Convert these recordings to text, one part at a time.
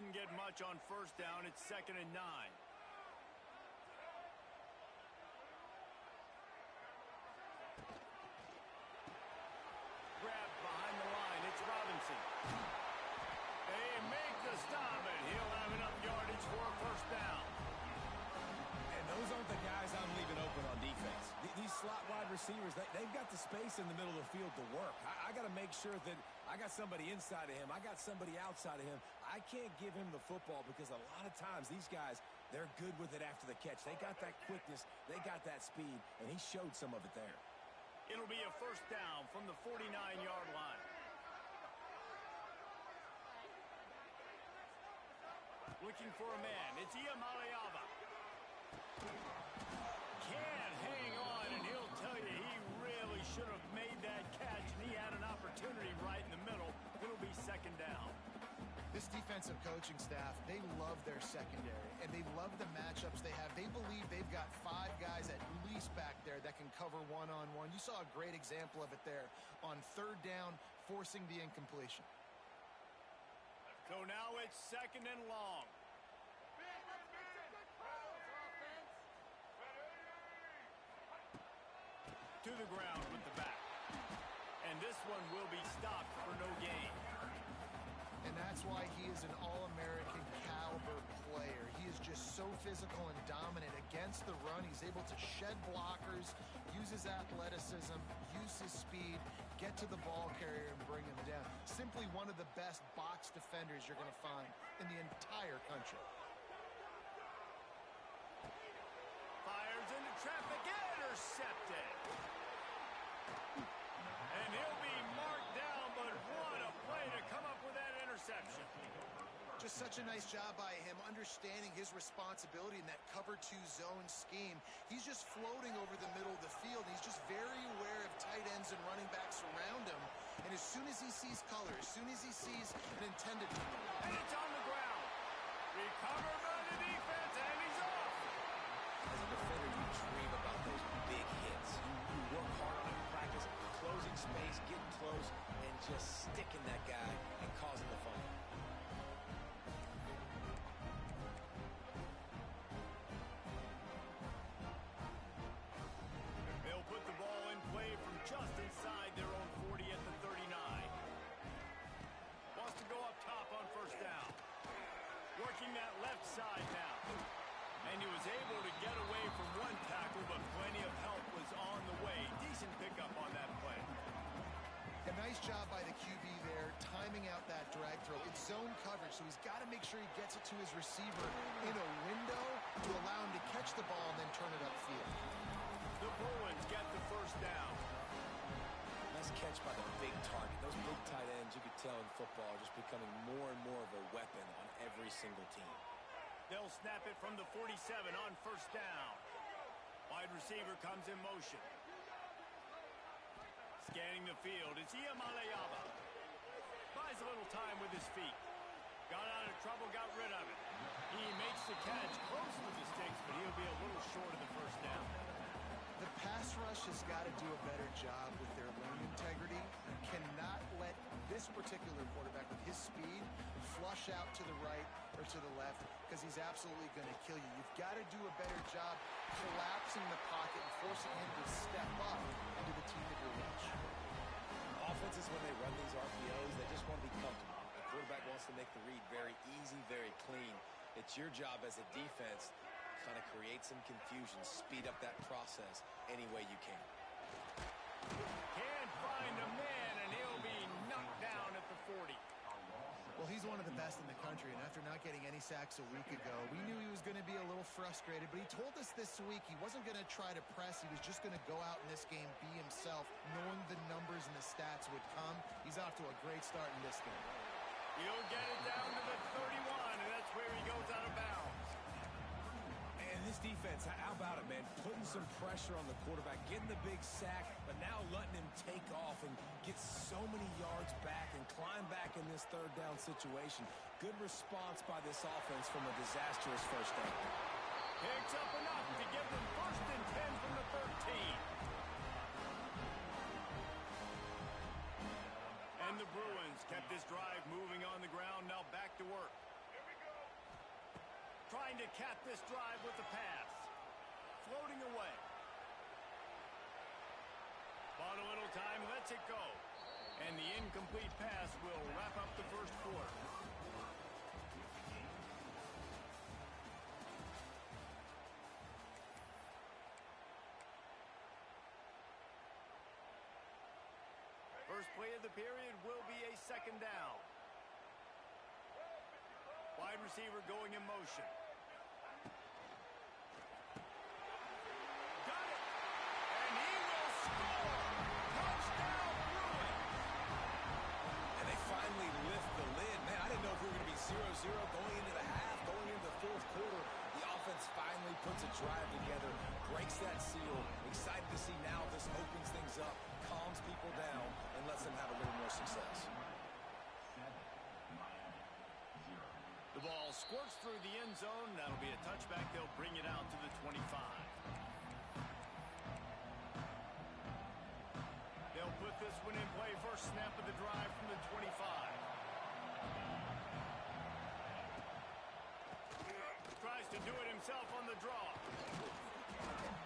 didn't get much on first down. It's 2nd and 9. Grabbed behind the line. It's Robinson. They make the stop, and he'll have enough yardage for a first down. And those aren't the guys I'm leaving open on defense. These slot wide receivers, they've got the space in the middle of the field to work. I got to make sure that I got somebody inside of him. I got somebody outside of him. I can't give him the football because a lot of times these guys, they're good with it after the catch. They got that quickness. They got that speed, and he showed some of it there. It'll be a first down from the 49-yard line. Looking for a man. It's Iamaleava. Can't hang on, and he'll tell you he really should have made that catch, and he had an opportunity right in the middle. It'll be 2nd down. This defensive coaching staff, they love their secondary, and they love the matchups they have. They believe they've got 5 guys at least back there that can cover one-on-one. You saw a great example of it there on 3rd down, forcing the incompletion. So now it's 2nd and long. To the ground with the back. And this one will be stopped for no gain. And that's why he is an All-American caliber player. He is just so physical and dominant against the run. He's able to shed blockers, use his athleticism, use his speed, get to the ball carrier and bring him down. Simply one of the best box defenders you're going to find in the entire country. Fires into traffic, intercepted. And he'll be marked down, but what a play to come up with that interception. Just such a nice job by him understanding his responsibility in that cover 2 zone scheme. He's just floating over the middle of the field. He's just very aware of tight ends and running backs around him. And as soon as he sees color, as soon as he sees an intended... And it's on the ground. Recovered by the defense, and he's off. As a defender, you dream about those big hits. You work hard on it in practice, closing space, getting close, and just sticking that guy and causing the fumble. They'll put the ball in play from just inside their own 40 at the 39. Wants to go up top on first down. Working that left side now. And he was able to get away from one tackle, but plenty of help was on the way. Decent pickup on that play. A nice job by the QB there, timing out that drag throw. It's zone coverage, so he's got to make sure he gets it to his receiver in a window to allow him to catch the ball and then turn it upfield. The Bruins get the first down. Nice catch by the big target. Those big tight ends, you could tell in football, are just becoming more and more of a weapon on every single team. They'll snap it from the 47 on first down. Wide receiver comes in motion. Scanning the field, it's Iamaleava. Buys a little time with his feet. Got out of trouble, got rid of it. He makes the catch close to the sticks, but he'll be a little short of the first down. The pass rush has got to do a better job with their lane integrity. You cannot let this particular quarterback with his speed flush out to the right or to the left because he's absolutely going to kill you. You've got to do a better job collapsing the pocket and forcing him to step up into the team of your reach. Offenses, when they run these RPOs, they just want to be comfortable. The quarterback wants to make the read very easy, very clean. It's your job as a defense kind of create some confusion, speed up that process any way you can. Can't find a man, and he'll be knocked down at the 40. Well, he's one of the best in the country, and after not getting any sacks a week ago, we knew he was going to be a little frustrated, but he told us this week he wasn't going to try to press. He was just going to go out in this game, be himself, knowing the numbers and the stats would come. He's off to a great start in this game. He'll get it down to the 31, and that's where he goes out of bounds. And this defense, how about it, man? Putting some pressure on the quarterback, getting the big sack, but now letting him take off and get so many yards back and climb back in this third down situation. Good response by this offense from a disastrous first down. Picks up enough to give them 1st and 10 from the 13. And the Bruins kept this drive moving on the ground, now back to work. trying to cap this drive with the pass. Floating away. Bought a little time, lets it go. And the incomplete pass will wrap up the first quarter. First play of the period will be a second down. Wide receiver going in motion. Got it! And he will score! Touchdown, Bruins! And they finally lift the lid. Man, I didn't know if we were going to be 0-0 going into the half, going into the fourth quarter. The offense finally puts a drive together, breaks that seal. Excited to see now this opens things up, calms people down, and lets them have a little more success. The ball squirts through the end zone. That'll be a touchback. They'll bring it out to the 25. They'll put this one in play. First snap of the drive from the 25. Tries to do it himself on the draw.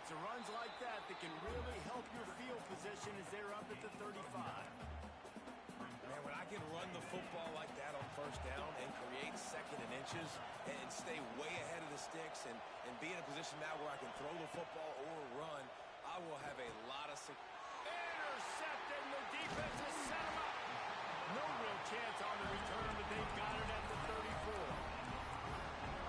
It's a runs like that that can really help your field position as they're up at the 35. Man, when I can run the football like that on first down and create second and inches and stay way ahead of the sticks and be in a position now where I can throw the football or run, I will have a lot of success. Intercepted, and the defense has set him up. No real chance on the return, but they've got it at the 34.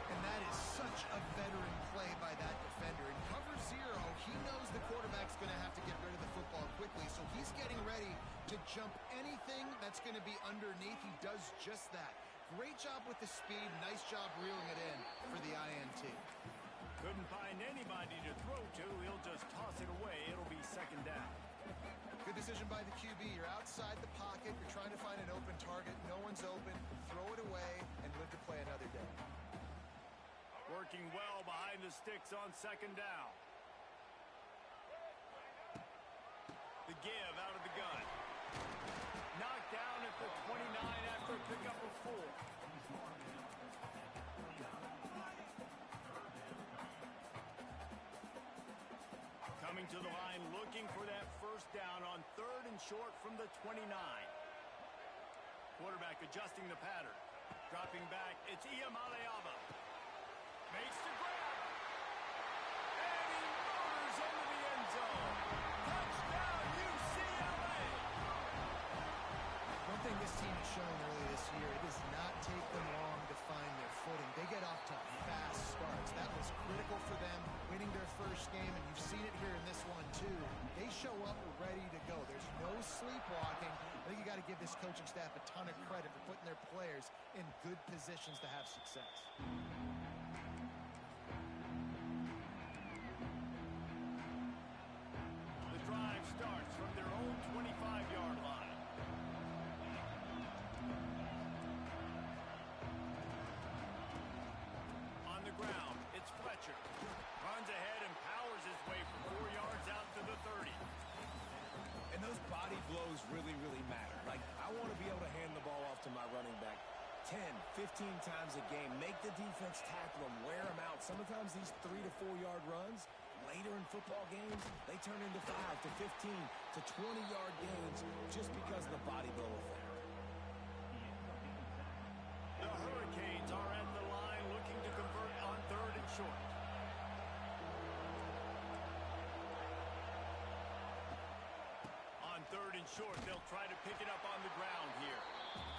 And that is such a veteran play by that defender. In cover zero, he knows the quarterback's going to have to get rid of the football quickly, so he's getting ready to jump anything that's going to be underneath. He does just that. Great job with the speed. Nice job reeling it in for the INT. Couldn't find anybody to throw to. He'll just toss it away. It'll be second down. Good decision by the QB. You're outside the pocket. You're trying to find an open target. No one's open. Throw it away and live to play another day. Working well behind the sticks on second down. The give out of the gun. Knocked down at the 29 after a pickup of 4. Coming to the line looking for that first down on third and short from the 29. Quarterback adjusting the pattern. Dropping back, it's Iamaleava. Makes the grab. And he motors into the end zone. Touchdown, UCLA! One thing this team has shown early this year, it does not take them long to find their footing. They get off to fast starts. That was critical for them, winning their first game, and you've seen it here in this one, too. They show up ready to go. There's no sleepwalking. I think you got to give this coaching staff a ton of credit for putting their players in good positions to have success. The drive starts from their own 25-yard line. On the ground, it's Fletcher. Runs ahead and powers his way for 4 yards out to the 30. And those body blows really, really matter. Like, I want to be able to hand the ball off to my running back 10, 15 times a game. Make the defense tackle them, wear them out. Sometimes these 3 to 4 yard runs, later in football games, they turn into 5 to 15 to 20-yard gains just because of the body blow effect. The Hurricanes are at the line looking to convert on third and short. On third and short, they'll try to pick it up on the ground here.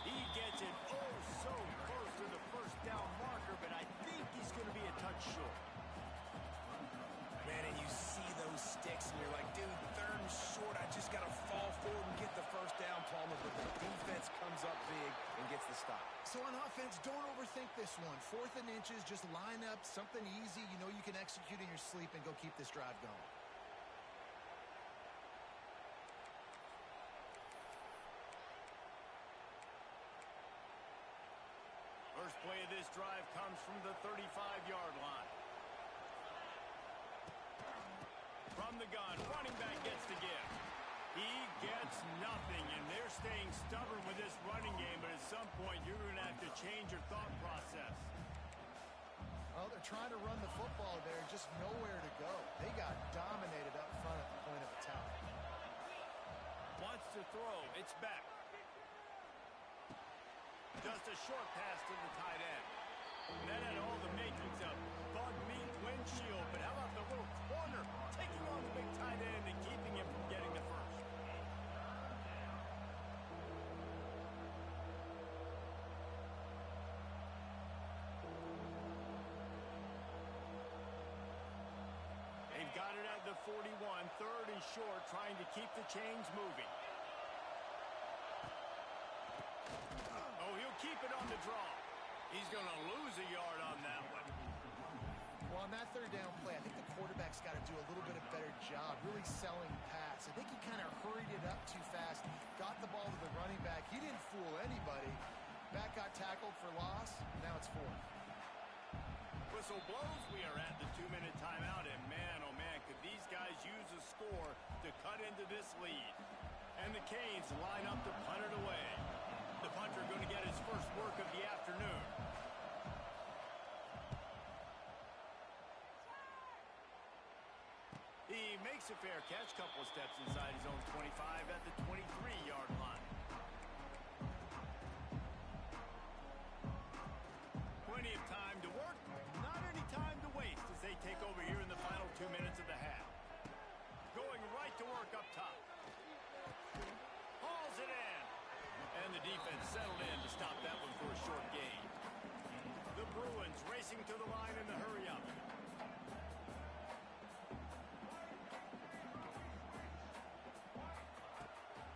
He gets it oh so close to the first down marker, but I think he's going to be a touch short. Man, and you see those sticks, and you're like, dude, third and short, I just got to fall forward and get the first down, Palmer, but the defense comes up big and gets the stop. So on offense, don't overthink this one. 4th and inches, just line up, something easy. You know you can execute in your sleep and go keep this drive going. First play of this drive comes from the 35-yard line. From the gun, running back gets the give. He gets nothing, and they're staying stubborn with this running game, but at some point you're going to have to change your thought process. Well, they're trying to run the football there, just nowhere to go. They got dominated up front at the point of attack. Wants to throw. It's back. Just a short pass to the tight end. That had all the makings of bug meat windshield, but how about the little corner taking on the big tight end and keeping him from getting the first? They've got it at the 41, third and short, trying to keep the chains moving. Oh, he'll keep it on the draw. He's going to lose a yard on that one. Well, on that third down play, I think the quarterback's got to do a little bit of better job really selling pass. I think he kind of hurried it up too fast, got the ball to the running back. He didn't fool anybody. Back got tackled for loss. Now it's fourth. Whistle blows. We are at the 2-minute timeout, and man, oh man, could these guys use a score to cut into this lead. And the Canes line up to punt it away. The punter going to get his first work of the afternoon. He makes a fair catch, couple of steps inside his own 25 at the 23-yard line. Plenty of time to work, not any time to waste as they take over here in the final 2 minutes of the half. Going right to work up top. Hauls it in. And the defense settled in to stop that one for a short gain. The Bruins racing to the line in the hurry-up.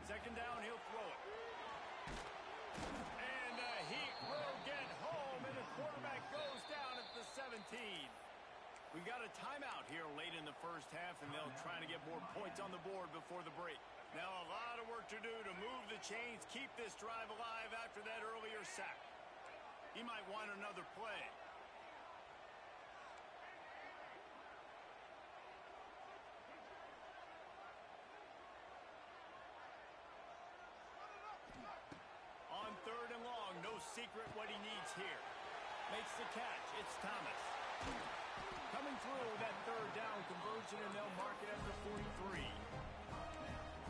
Second down, he'll throw it. And he will get home, and the quarterback goes down at the 17. We've got a timeout here late in the first half, and they'll try to get more points on the board before the break. Now a lot of work to do to move the chains, keep this drive alive after that earlier sack. He might want another play. On third and long, no secret what he needs here. Makes the catch. It's Thomas. Coming through that third down conversion, and they'll mark it at the 43.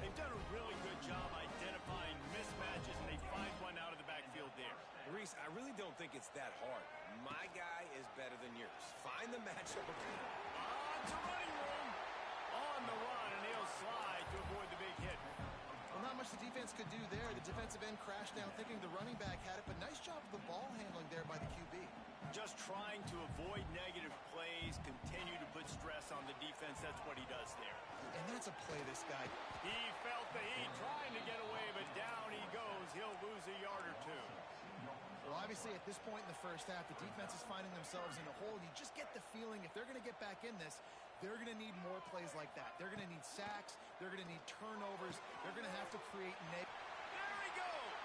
They've done a really good job identifying mismatches, and they find one out of the backfield there. Reese, I really don't think it's that hard. My guy is better than yours. Find the matchup. To running room. On the run, and he'll slide to avoid the big hit. Well, not much the defense could do there. The defensive end crashed down thinking the running back had it, but nice job of the ball handling there by the QB. Just trying to avoid negative plays, continue to put stress on the defense. That's what he does there. And that's a play this guy. He felt the heat, trying to get away, but down he goes. He'll lose a yard or two. Well, obviously, at this point in the first half, the defense is finding themselves in a hole. You just get the feeling if they're going to get back in this, they're going to need more plays like that. They're going to need sacks. They're going to need turnovers. They're going to have to create There he goes.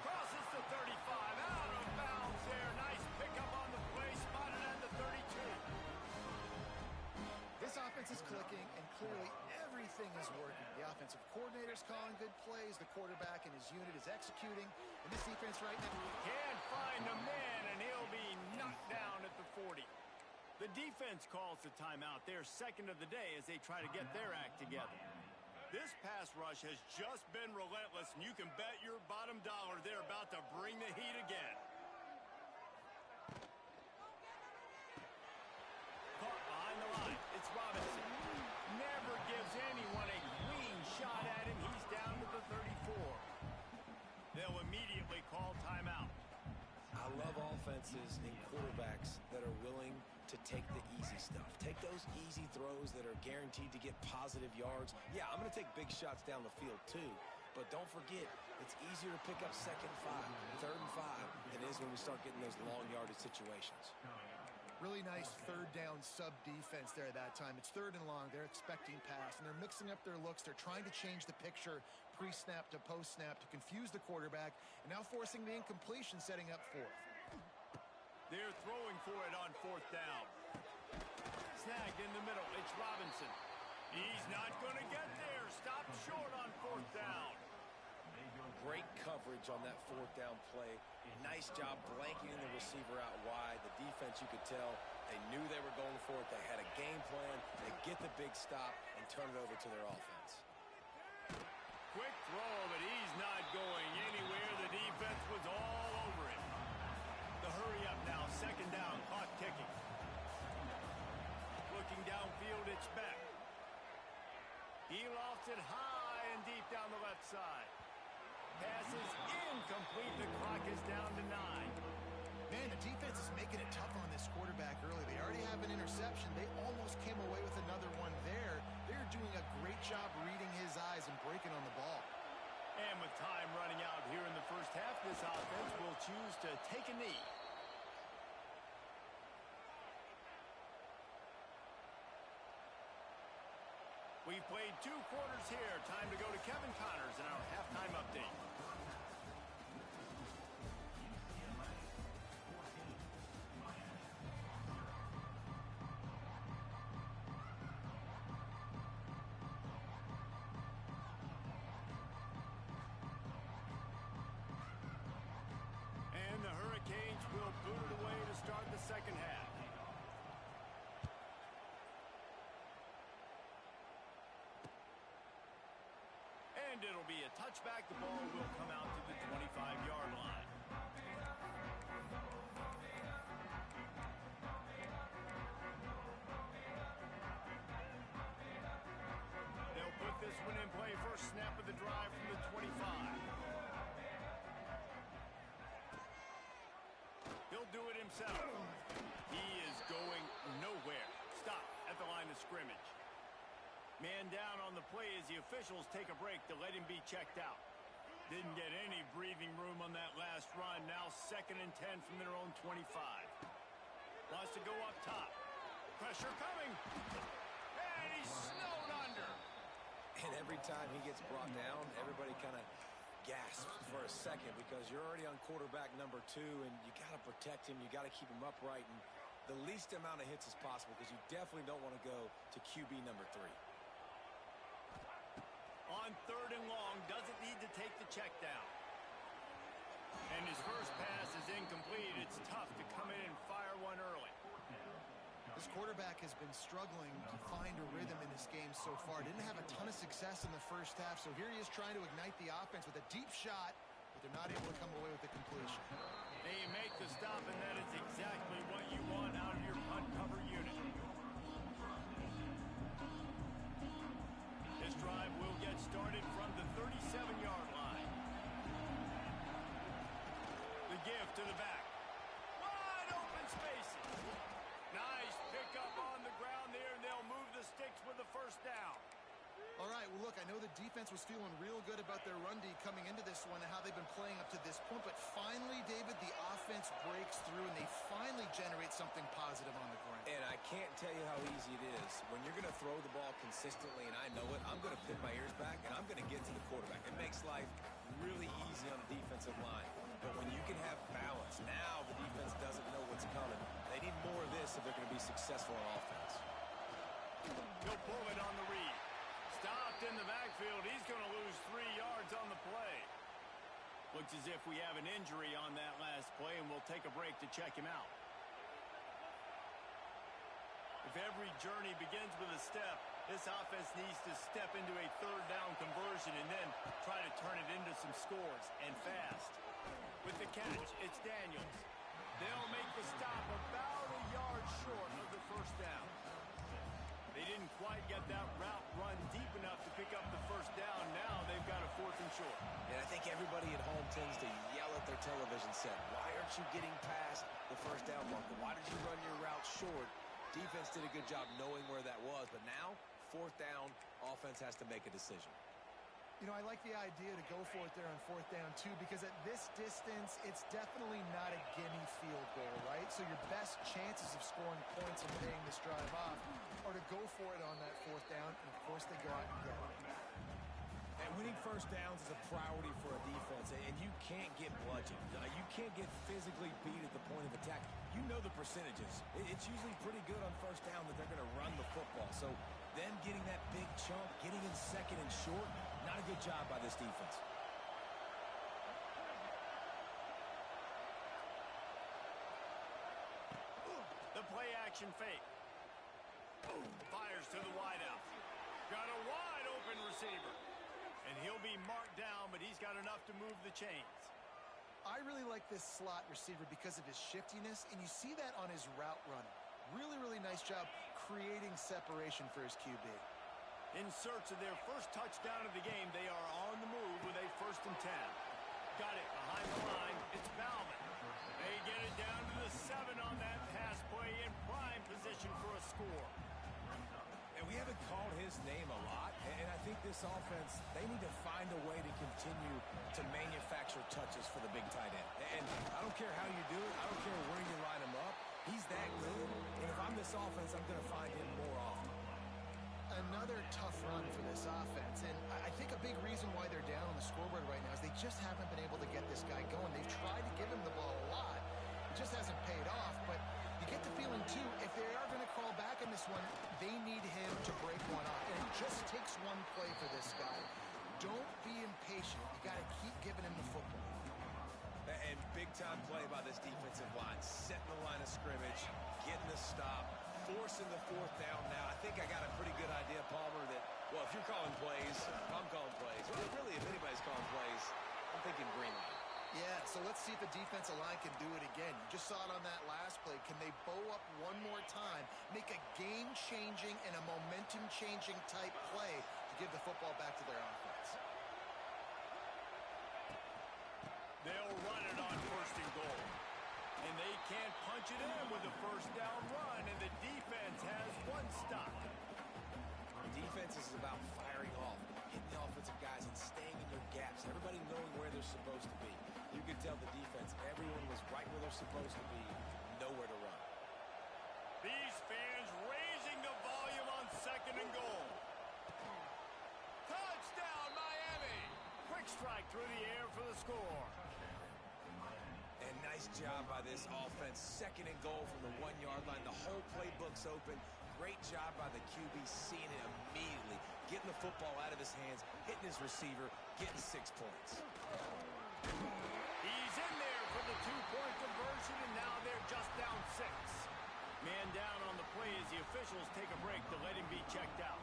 Crosses the 35. Out of bounds there. Nice pickup on the play. Spotted at the 32. This offense is clicking, and clearly everything is working. The offensive coordinator's calling good plays. The quarterback and his unit is executing. And this defense right now can't find the man, and he'll be knocked down at the 40. The defense calls the timeout. They're second of the day as they try to get their act together. This pass rush has just been relentless, and you can bet your bottom dollar they're about to bring the heat again. Caught behind the line. It's Robinson. Never gives anyone a clean shot at him. He's down to the 34. They'll immediately call timeout. I love offenses and quarterbacks that are willing to take the easy stuff. Take those easy throws that are guaranteed to get positive yards. Yeah, I'm going to take big shots down the field too, but don't forget, it's easier to pick up second 5, third and 5 than it is when we start getting those long yardage situations. Really nice third down sub defense there that time. It's third and long. They're expecting pass, and they're mixing up their looks. They're trying to change the picture pre-snap to post-snap to confuse the quarterback, and now forcing the incompletion, setting up fourth. They're throwing for it on fourth down. Snagged in the middle. It's Robinson. He's not going to get there. Stopped short on fourth down. Great coverage on that fourth down play. Nice job blanketing the receiver out wide. The defense, you could tell, They knew they were going for it. They had a game plan. They get the big stop and turn it over to their offense. Quick throw, but he's not going anywhere. The defense was all over him. The hurry up now, second down, clock ticking. Looking downfield, it's Beck. He lofts it high and deep down the left side. Pass is incomplete. The clock is down to 9. Man, the defense is making it tough on this quarterback early. They already have an interception. They almost came away with another one there. They're doing a great job reading his eyes and breaking on the ball. And with time running out here in the first half, this offense will choose to take a knee. We've played 2 quarters here. Time to go to Kevin Connors in our halftime update. And the Hurricanes will boot it away to start the second half. And it'll be a touchback. The ball will come out to the 25-yard line. They'll put this one in play. First snap of the drive from the 25. He'll do it himself. He is going nowhere. Stop at the line of scrimmage. Man down on the play as the officials take a break to let him be checked out. Didn't get any breathing room on that last run. Now 2nd and 10 from their own 25. Wants to go up top. Pressure coming. And he's snowed under. And every time he gets brought down, everybody kind of gasps for a second because you're already on quarterback number 2, and you got to protect him. You got to keep him upright and the least amount of hits as possible because you definitely don't want to go to QB number 3. On 3rd and long, doesn't need to take the check down. And his first pass is incomplete. It's tough to come in and fire one early. This quarterback has been struggling to find a rhythm in this game so far. Didn't have a ton of success in the first half, so here he is trying to ignite the offense with a deep shot, but they're not able to come away with the completion. They make the stop, and that is exactly what you want out of your punt cover unit. This drive will get started from the 37-yard line. The give to the back. Wide open spaces. Nice pickup on the ground there, and they'll move the sticks with the first down. All right, well, look, I know the defense was feeling real good about their run D coming into this one and how they've been playing up to this point, but finally, David, the offense breaks through, and they finally generate something positive on the ground. And I can't tell you how easy it is. When you're going to throw the ball consistently, and I know it, I'm going to pin my ears back, and I'm going to get to the quarterback. It makes life really easy on the defensive line. But when you can have balance, now the defense doesn't know what's coming. They need more of this if they're going to be successful on offense. He'll pull it on the read. Stopped in the backfield. He's going to lose 3 yards on the play. Looks as if we have an injury on that last play, and we'll take a break to check him out. If every journey begins with a step, this offense needs to step into a 3rd down conversion and then try to turn it into some scores, and fast. With the catch, it's Daniels. They'll make the stop about a yard short of the first down. They didn't quite get that route run deep enough to pick up the first down. Now they've got a 4th and short. And I think everybody at home tends to yell at their television set. Why aren't you getting past the first down marker? Why did you run your route short? Defense did a good job knowing where that was. But now, 4th down, offense has to make a decision. You know, I like the idea to go for it there on 4th down, too, because at this distance, it's definitely not a gimme field goal, right? So your best chances of scoring points and paying this drive off are to go for it on that 4th down, and of course they go out and get it. And winning first downs is a priority for a defense, and you can't get bludgeoned. You can't get physically beat at the point of attack. You know the percentages. It's usually pretty good on first down that they're going to run the football. So them getting that big chunk, getting in 2nd and short, not a good job by this defense. The play play-action fake. Boom, fires to the wideout. Got a wide-open receiver. And he'll be marked down, but he's got enough to move the chains. I really like this slot receiver because of his shiftiness, and you see that on his route running. Really, really nice job creating separation for his QB. In search of their first touchdown of the game, they are on the move with a 1st and 10. Got it behind the line. It's Bauman. They get it down to the 7 on that pass play in prime position for a score. And we haven't called his name a lot, and I think this offense, they need to find a way to continue to manufacture touches for the big tight end. And I don't care how you do it. I don't care where you line him up. He's that good, and if I'm this offense, I'm going to find him more often. Another tough run for this offense, and I think a big reason why they're down on the scoreboard right now is they just haven't been able to get this guy going. They've tried to give him the ball a lot. It just hasn't paid off, but you get the feeling, too, if they are going to crawl back in this one, they need him to break one off, and it just takes one play for this guy. Don't be impatient. You got to keep giving him the football. And big-time play by this defensive line, setting the line of scrimmage, getting the stop, forcing the 4th down now. I think I got a pretty good idea, Palmer, that, well, if you're calling plays, if I'm calling plays, well, really, if anybody's calling plays, I'm thinking green line. Yeah, so let's see if the defensive line can do it again. You just saw it on that last play. Can they bow up one more time, make a game-changing and a momentum-changing type play to give the football back to their offense? They'll run it on 1st and goal. And they can't punch it in with a 1st down run, and the defense has one stop. Defense is about firing off, hitting the offensive guys and staying in your gaps, everybody knowing where they're supposed to be. You could tell the defense, everyone was right where they're supposed to be, nowhere to run. These fans raising the volume on 2nd and goal. Touchdown, Miami! Quick strike through the air for the score. And nice job by this offense. 2nd and goal from the 1-yard line. The whole playbook's open. Great job by the QB seeing it immediately, getting the football out of his hands, hitting his receiver, getting 6 points. He's in there for the 2-point conversion, and now they're just down 6. Man down on the play as the officials take a break to let him be checked out.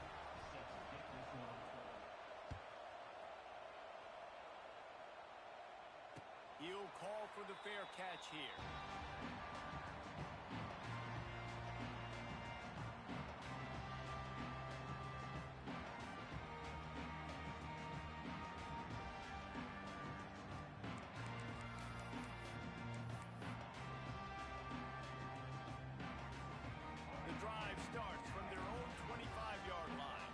He'll call for the fair catch here. The drive starts from their own 25-yard line.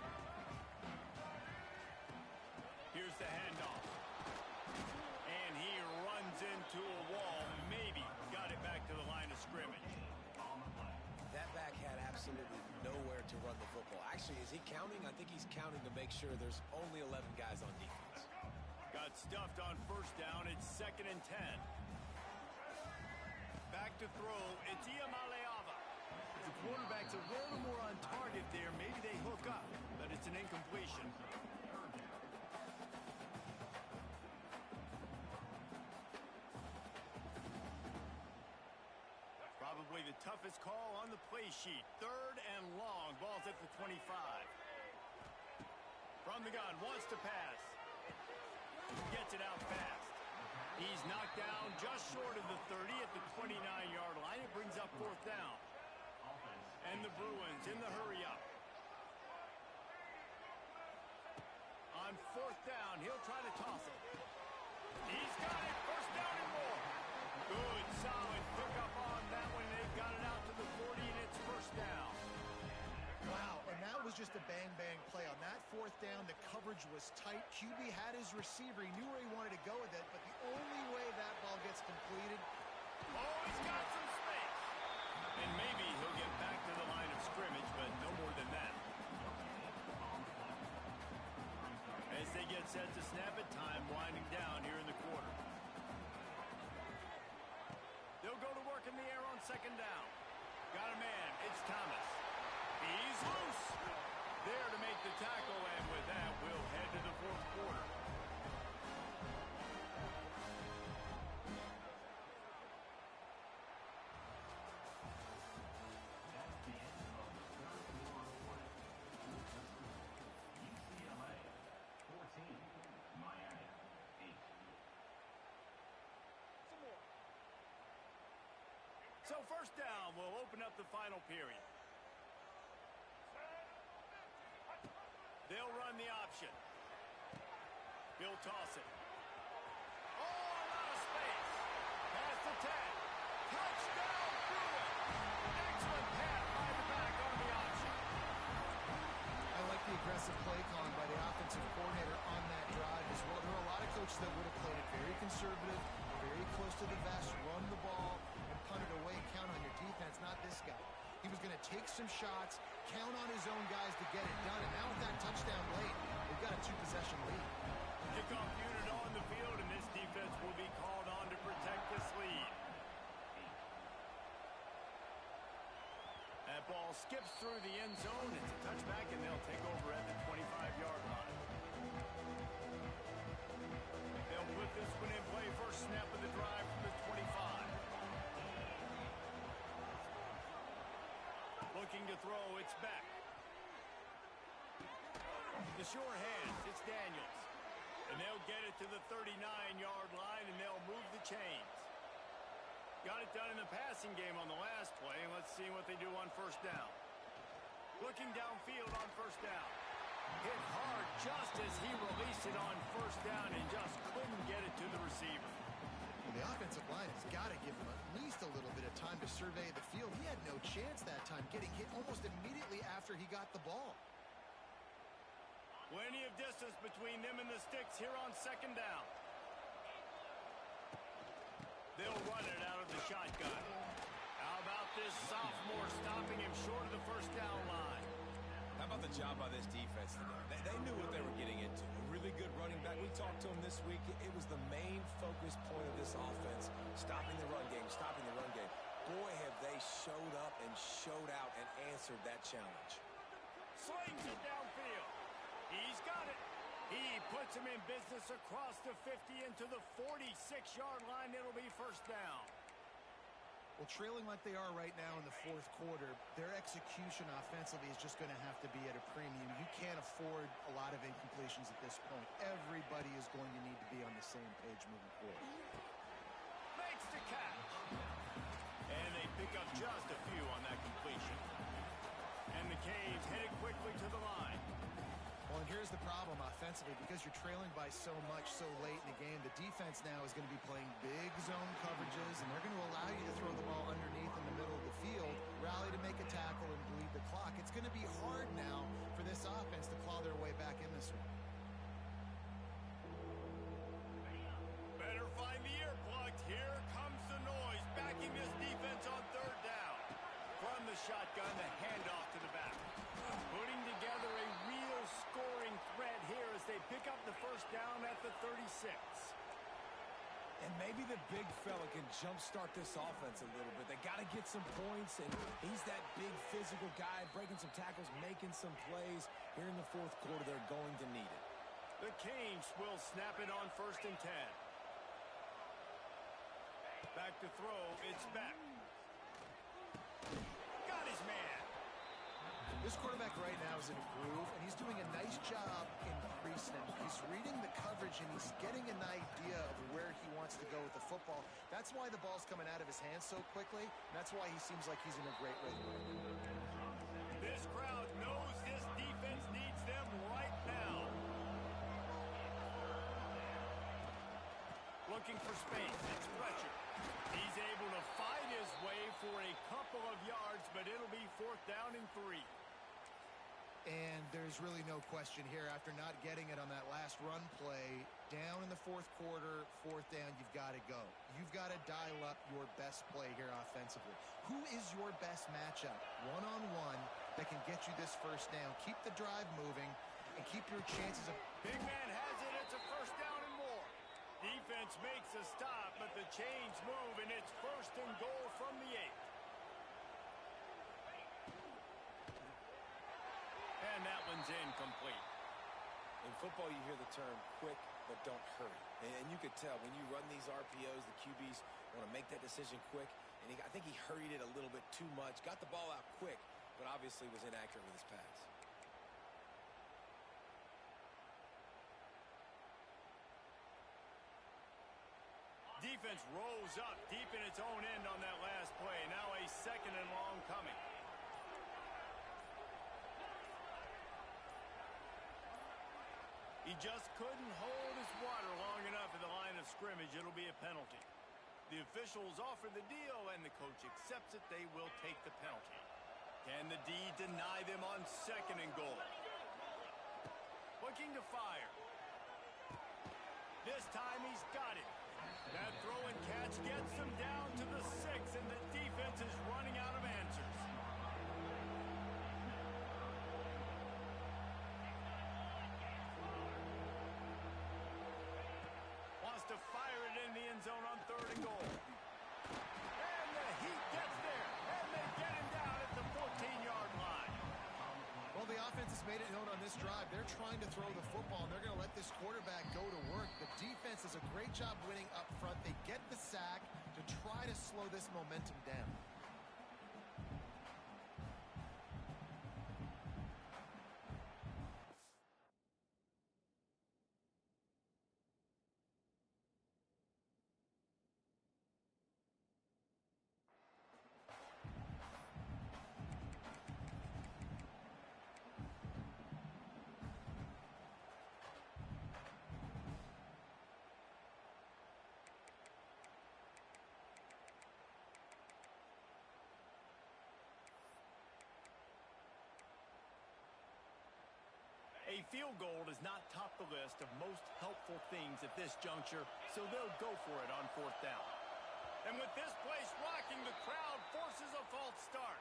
Here's the handoff. And he runs into a wall. Maybe got it back to the line of scrimmage. That back had absolutely nowhere to run the football. Actually, is he counting? I think he's counting to make sure there's only 11 guys on defense. Got stuffed on 1st down. It's 2nd and 10. Back to throw. It's Iamaleava. The quarterback's a little more on target there. Maybe they hook up, but it's an incompletion. Probably the toughest call on the play sheet. 3rd and long. Ball's at the 25. From the gun. Wants to pass. Gets it out fast. He's knocked down just short of the 30 at the 29-yard line. It brings up 4th down. And the Bruins in the hurry-up. On 4th down, he'll try to toss it. He's got it. 1st down and more. Good, solid pickup on that one. They got it out to the 40, and it's 1st down. Wow, and that was just a bang-bang play. On that 4th down, the coverage was tight. QB had his receiver. He knew where he wanted to go with it, but the only way that ball gets completed... Oh, he's got some space. And maybe he'll get back to the line of scrimmage, but no more than that. As they get set to snap it, time winding down here in the quarter. They'll go to work in the air on 2nd down. Got a man. It's Thomas. He's loose. There to make the tackle, and with that, we'll head to the 4th quarter. So first down will open up the final period. They'll run the option. He'll toss it. Oh, a lot of space. Past the 10. Touchdown, Brewer. Excellent pass by the back on the option. I like the aggressive play calling by the offensive coordinator on that drive as well. There are a lot of coaches that would have played it very conservative, very close to the vest, run the ball, and punt it away, count on your defense. Not this guy. He was going to take some shots, count on his own guys to get it done, and now with that touchdown late, they've got a 2-possession lead. Kickoff unit on the field, and this defense will be called on to protect this lead. That ball skips through the end zone. It's a touchback, and they'll take over at the 25-yard line. They'll put this one in play. First snap of the drive from the 25. Looking to throw, it's back. The sure hands, it's Daniels. And they'll get it to the 39-yard line, and they'll move the chains. Got it done in the passing game on the last play, and let's see what they do on first down. Looking downfield on first down. Hit hard just as he released it on first down and just couldn't get it to the receiver. The offensive line has got to give him at least a little bit of time to survey the field. He had no chance that time, getting hit almost immediately after he got the ball. Plenty of distance between them and the sticks here on second down. They'll run it out of the shotgun. How about this sophomore stopping him short of the first down line? How about the job by this defense today? They knew what they were getting into. A really good running back. We talked to him this week. It was the main focus point of this offense. Stopping the run game, stopping the run game. Boy, have they showed up and showed out and answered that challenge. Slings it downfield. He's got it. He puts him in business across the 50 into the 46-yard line. It'll be first down. Well, trailing like they are right now in the fourth quarter, their execution offensively is just going to have to be at a premium. You can't afford a lot of incompletions at this point. Everybody is going to need to be on the same page moving forward. Makes the catch. And they pick up just a few on that completion. And the Canes headed quickly to the line. Well, and here's the problem offensively. Because you're trailing by so much so late in the game, the defense now is going to be playing big zone coverages, and they're going to allow you to throw the ball underneath in the middle of the field, rally to make a tackle, and bleed the clock. It's going to be hard now for this offense to claw their way back in this one. Better find the earplugs. Here comes the noise, backing this defense on third down. From the shotgun, the handoff to the back. Putting together a real scoring threat here as they pick up the first down at the 36. And maybe the big fella can jumpstart this offense a little bit. They got to get some points, and he's that big physical guy, breaking some tackles, making some plays. Here in the fourth quarter, they're going to need it. The Canes will snap it on first and 10. Back to throw, it's back. Got his man. This quarterback right now is in a groove, and he's doing a nice job in pre-snap. He's reading the coverage, and he's getting an idea of where he wants to go with the football. That's why the ball's coming out of his hands so quickly, and that's why he seems like he's in a great rhythm right now. This crowd knows this defense needs them right now. Looking for space, it's Fletcher. He's able to fight his way for a couple of yards, but it'll be fourth down and 3. And there's really no question here, after not getting it on that last run play, down in the fourth quarter, fourth down, you've got to go. You've got to dial up your best play here offensively. Who is your best matchup, one-on-one, that can get you this first down? Keep the drive moving and keep your chances of... Big man has it. It's a first down and more. Defense makes a stop, but the chains move, and it's first and goal from the 8. And that one's incomplete. In football, you hear the term quick, but don't hurry. And you could tell when you run these RPOs, the QBs want to make that decision quick. And I think he hurried it a little bit too much. Got the ball out quick, but obviously was inaccurate with his pass. defense rolls up deep in its own end on that last play. Now a 2nd and long coming. He just couldn't hold his water long enough at the line of scrimmage. It'll be a penalty. The officials offer the deal, and the coach accepts it. They will take the penalty. Can the D deny them on 2nd and goal? Looking to fire. This time he's got it. That throw and catch gets them down to the 6, and the defense is running out of answers. Wants to fire it in the end zone on 3rd and goal. And the Heat gets there, and they get him down at the 14-yard line. Well, the offense has made it known on this drive. They're trying to throw the football, and they're going to let this quarterback go to work. The defense does a great job winning up front. They get the sack to try to slow this momentum down. A field goal does not top the list of most helpful things at this juncture, so they'll go for it on 4th down. And with this place rocking, the crowd forces a false start.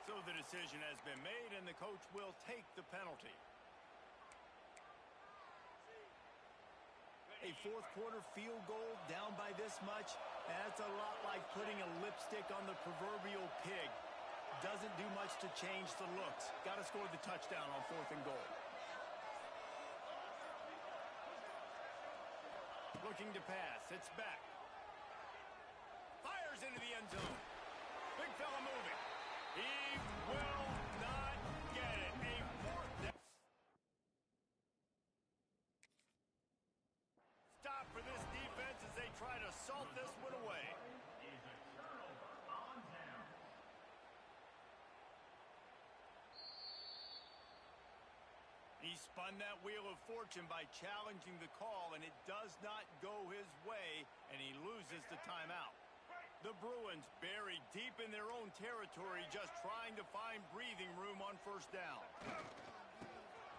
So the decision has been made, and the coach will take the penalty. A 4th quarter field goal down by this much, that's a lot like putting a lipstick on the proverbial pig. Doesn't do much to change the looks. Got to score the touchdown on 4th and goal. Looking to pass. It's back. Fires into the end zone. Big fella moving. He will not get it. A 4th down. Stop for this defense as they try to salt this one away. He spun that wheel of fortune by challenging the call, and it does not go his way, and he loses the timeout. The Bruins buried deep in their own territory, just trying to find breathing room on 1st down.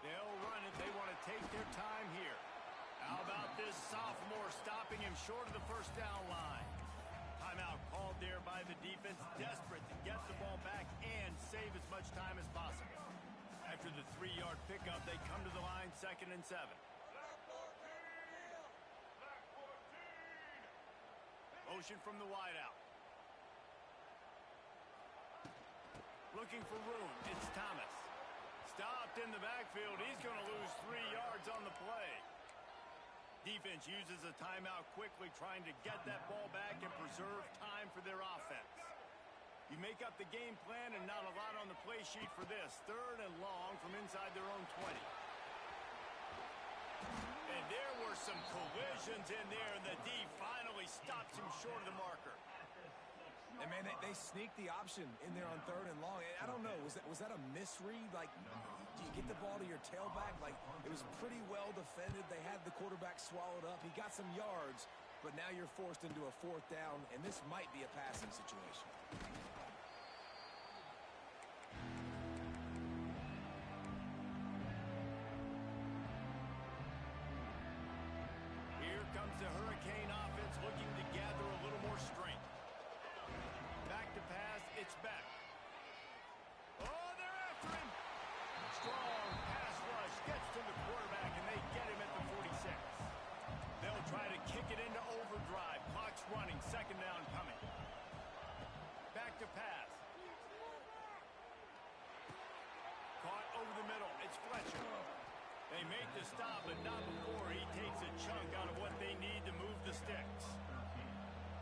They'll run it. They want to take their time here. How about this sophomore stopping him short of the 1st down line? Timeout called there by the defense, desperate to get the ball back and save as much time as possible. After the 3-yard pickup, they come to the line 2nd and 7. Motion from the wideout. Looking for room. It's Thomas. Stopped in the backfield. He's going to lose 3 yards on the play. Defense uses a timeout quickly, trying to get that ball back and preserve time for their offense. You make up the game plan, and not a lot on the play sheet for this. 3rd and long from inside their own 20. And there were some collisions in there, and the D finally stops him short of the marker. And, man, they sneaked the option in there on 3rd and long. I don't know, was that a misread? Like, do you get the ball to your tailback? Like, it was pretty well defended. They had the quarterback swallowed up. He got some yards, but now you're forced into a 4th down, and this might be a passing situation. Here comes the Hurricane offense looking to gather a little more strength. Back to pass, it's back. Oh, they're after him. Strong pass rush gets to the quarterback, and they get him at the 46. They'll try to kick it into overdrive. Clock's running, 2nd down coming. Back to pass. Caught over the middle. It's Fletcher. They make the stop, but not before he takes a chunk out of what they need to move the sticks.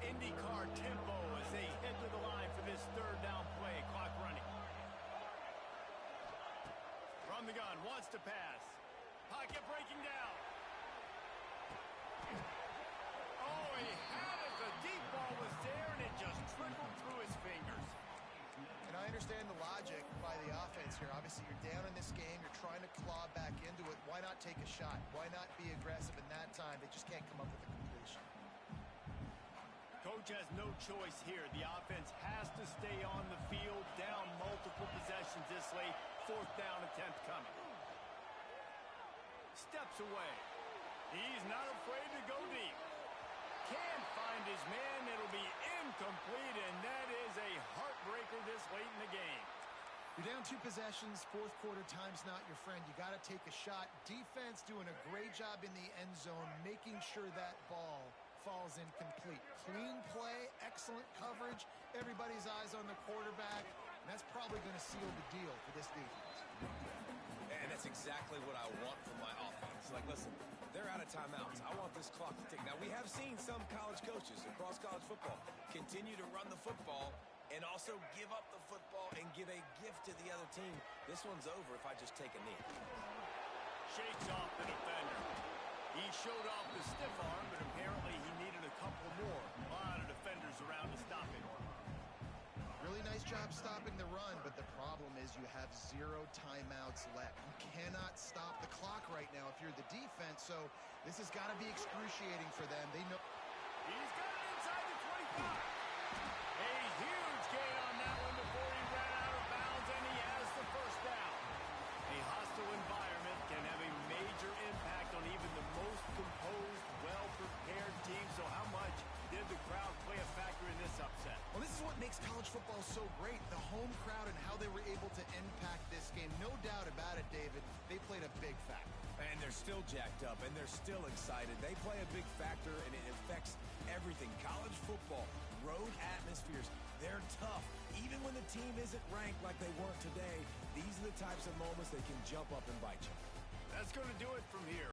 IndyCar tempo as they head to the line for this 3rd down play. Clock running. From the gun, wants to pass. Pocket breaking down. Oh, he had it understand the logic by the offense here. Obviously, you're down in this game. You're trying to claw back into it. Why not take a shot? Why not be aggressive in that time? They just can't come up with a completion. Coach has no choice here. The offense has to stay on the field, down multiple possessions this late. Fourth down attempt coming. Steps away. He's not afraid to go deep. Can't find his man. It'll be incomplete, and that is a heartbreaker this late in the game. You're down 2 possessions. Fourth quarter, time's not your friend. You got to take a shot. Defense doing a great job in the end zone, making sure that ball falls incomplete. Clean play, excellent coverage. Everybody's eyes on the quarterback, and that's probably going to seal the deal for this defense. And that's exactly what I want from my offense. Like, listen, they're out of timeouts. I want this clock to tick. Now, we have seen some college coaches across college football continue to run the football and also give up the football and give a gift to the other team. This one's over if I just take a knee. Shakes off the defender. He showed off the stiff arm, but apparently he needed a couple more. A lot of defenders around to stop him. Really nice job stopping the run, but the problem is you have 0 timeouts left. You cannot stop the clock right now if you're the defense, so this has got to be excruciating for them. They know. He's got it inside the 25. A huge gain on that one before he ran out of bounds, and he has the first down. A hostile environment can have a major impact on even the most composed, well-prepared team, so how much did the crowd play a factor in this upset? Well, this is what makes college football so great, the home crowd and how they were able to impact this game. No doubt about it, David. They played a big factor. And they're still jacked up, and they're still excited. They play a big factor, and it affects everything. College football, road atmospheres, they're tough. Even when the team isn't ranked like they weren't today, these are the types of moments that can jump up and bite you. That's going to do it from here.